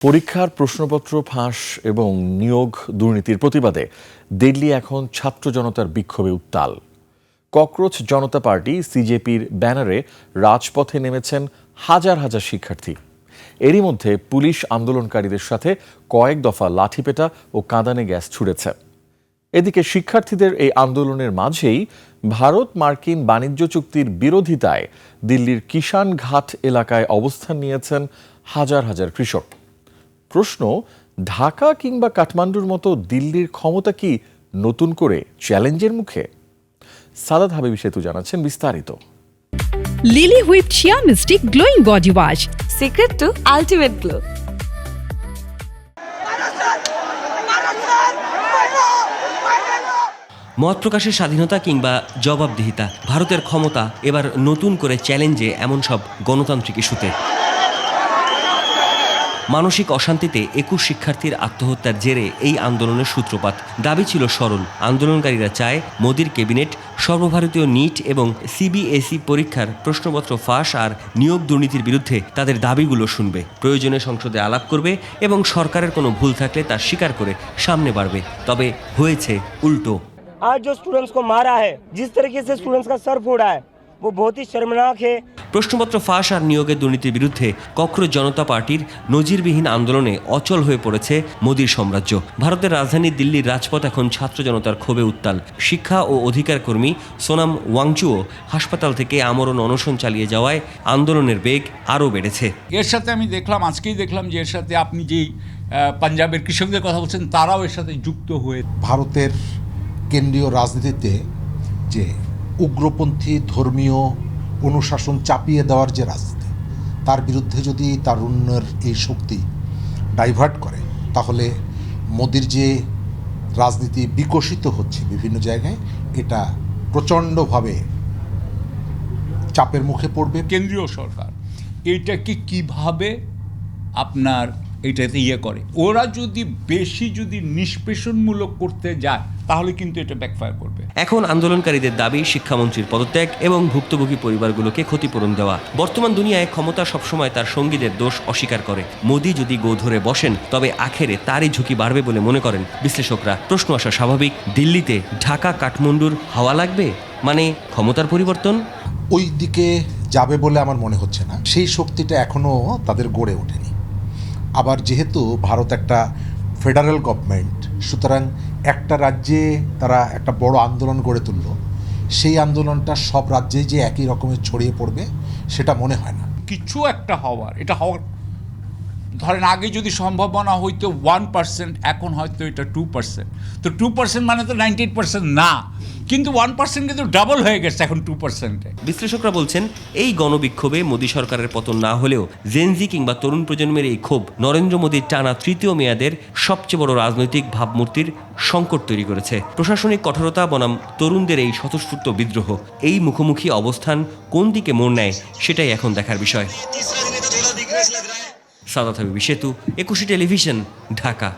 পরীক্ষার প্রশ্নপত্র ফাঁস এবং নিয়োগ দুর্নীতির প্রতিবাদে দিল্লি এখন ছাত্র জনতার বিক্ষোভে উত্তাল। ককরোচ জনতা পার্টি সিজেপির ব্যানারে রাজপথে নেমেছেন হাজার হাজার শিক্ষার্থী। এরই মধ্যে পুলিশ আন্দোলনকারীদের সাথে কয়েক দফা লাঠিপেটা ও কাঁদানে গ্যাস ছুড়েছে। এদিকে শিক্ষার্থীদের এই আন্দোলনের মাঝেই ভারত মার্কিন বাণিজ্য চুক্তির বিরোধিতায় দিল্লির কিষান ঘাট এলাকায় অবস্থান নিয়েছেন হাজার হাজার কৃষক। প্রশ্ন, ঢাকা কিংবা কাঠমান্ডুর মতো দিল্লির ক্ষমতা কি নতুন করে চ্যালেঞ্জের মুখে? সাদাত হাবিবি সেতু জানাচ্ছেন বিস্তারিত। লিলি হুইপ চিয়া মিস্টি glowing body wash, secret two ultimate glow. মত প্রকাশের স্বাধীনতা কিংবা জবাবদিহিতা, ভারতের ক্ষমতা এবার নতুন করে চ্যালেঞ্জে এমন সব গণতান্ত্রিক ইস্যুতে। মানসিক অশান্তিতে 21 শিক্ষার্থীর আত্মহত্যার জেরে এই আন্দোলনের সূত্রপাত। দাবি ছিল সরল, আন্দোলনকারীরা চায় মোদির ক্যাবিনেট সর্বভারতীয় নিট এবং সিবিএসই পরীক্ষার প্রশ্নপত্র ফাঁস আর নিয়োগ দুর্নীতির বিরুদ্ধে তাদের দাবিগুলো শুনবে, প্রয়োজনে সংসদে আলাপ করবে এবং সরকারের কোনো ভুল থাকলে তা স্বীকার করে সামনে বাড়বে। তবে হয়েছে উল্টো। आज जो स्टूडेंट्स को मारा है, जिस तरीके से स्टूडेंट्स का सर फोड़ा है, वो बहुत ही शर्मनाक है। প্রশ্নপত্র ফাঁস আর নিয়োগের দুর্নীতির বিরুদ্ধে ককরোচ জনতা পার্টির নজিরবিহীন আন্দোলনে অচল হয়ে পড়েছে মোদির সাম্রাজ্য। ভারতের রাজধানী দিল্লির রাজপথ এখন ছাত্র জনতার ক্ষোভে উত্তাল। শিক্ষা ও অধিকার কর্মী সোনাম ওয়াংচুও হাসপাতাল থেকে আমরণ অনশন চালিয়ে যাওয়ায় আন্দোলনের বেগ আরও বেড়েছে। এর সাথে আমি আজকেই দেখলাম যে এর সাথে আপনি যেই পাঞ্জাবের কৃষকদের কথা বলছেন তারাও এর সাথে যুক্ত হয়ে ভারতের কেন্দ্রীয় রাজনীতিতে যে উগ্রপন্থী ধর্মীয় অনুশাসন চাপিয়ে দেওয়ার যে রাজনীতি, তার বিরুদ্ধে যদি তারুণ্যের এই শক্তি ডাইভার্ট করে, তাহলে মোদির যে রাজনীতি বিকশিত হচ্ছে বিভিন্ন জায়গায়, এটা প্রচণ্ডভাবে চাপের মুখে পড়বে। কেন্দ্রীয় সরকার এইটাকে কিভাবে আপনার এইটাতে করে, ওরা যদি বেশি নিষ্পেষণমূলক করতে যায় তাহলে কিন্তু এটা ব্যাকফায়ার করবে। এখন আন্দোলনকারীদের দাবি শিক্ষামন্ত্রীর পদত্যাগ এবং ভুক্তভোগী পরিবারগুলোকে ক্ষতিপূরণ দেওয়া। বর্তমান দুনিয়ায় ক্ষমতা সবসময় তার সঙ্গীদের দোষ অস্বীকার করে। মোদি যদি গো ধরে বসেন তবে আখেরে তারই ঝুঁকি বাড়বে বলে মনে করেন বিশ্লেষকরা। প্রশ্ন আসা স্বাভাবিক, দিল্লিতে ঢাকা কাঠমান্ডুর হাওয়া লাগবে, মানে ক্ষমতার পরিবর্তন ওই দিকে যাবে বলে আমার মনে হচ্ছে না। সেই শক্তিটা এখনও তাদের গড়ে ওঠেনি। আবার যেহেতু ভারত একটা ফেডারেল গভর্নমেন্ট, সুতরাং একটা রাজ্যে তারা একটা বড় আন্দোলন গড়ে তুলল, সেই আন্দোলনটা সব রাজ্যেই যে একই রকমের ছড়িয়ে পড়বে সেটা মনে হয় না। কিছু একটা এটা হওয়ার ধরেন আগে যদি সম্ভাবনা হইতো 1%, এখন হয়তো এটা 2%। তো 2% মানে তো 98% না, কিন্তু 1% কিন্তু ডাবল হয়ে গেছে এখন 2%-এ। বিশ্লেষকরা বলছেন এই গণবিক্ষোভে মোদী সরকারের পতন না হলেও জেনজি কিংবা তরুণ প্রজন্মের এই ক্ষোভ নরেন্দ্র মোদীর টানা তৃতীয় মেয়াদের সবচেয়ে বড় রাজনৈতিক ভাবমূর্তির সংকট তৈরি করেছে। প্রশাসনিক কঠোরতা বনাম তরুণদের এই স্বতঃস্ফূর্ত বিদ্রোহ, এই মুখোমুখি অবস্থান কোন দিকে মোড় নেয় সেটাই এখন দেখার বিষয়। সাদাত হাবিবি সেতু, 21 টেলিভিশন, ঢাকা।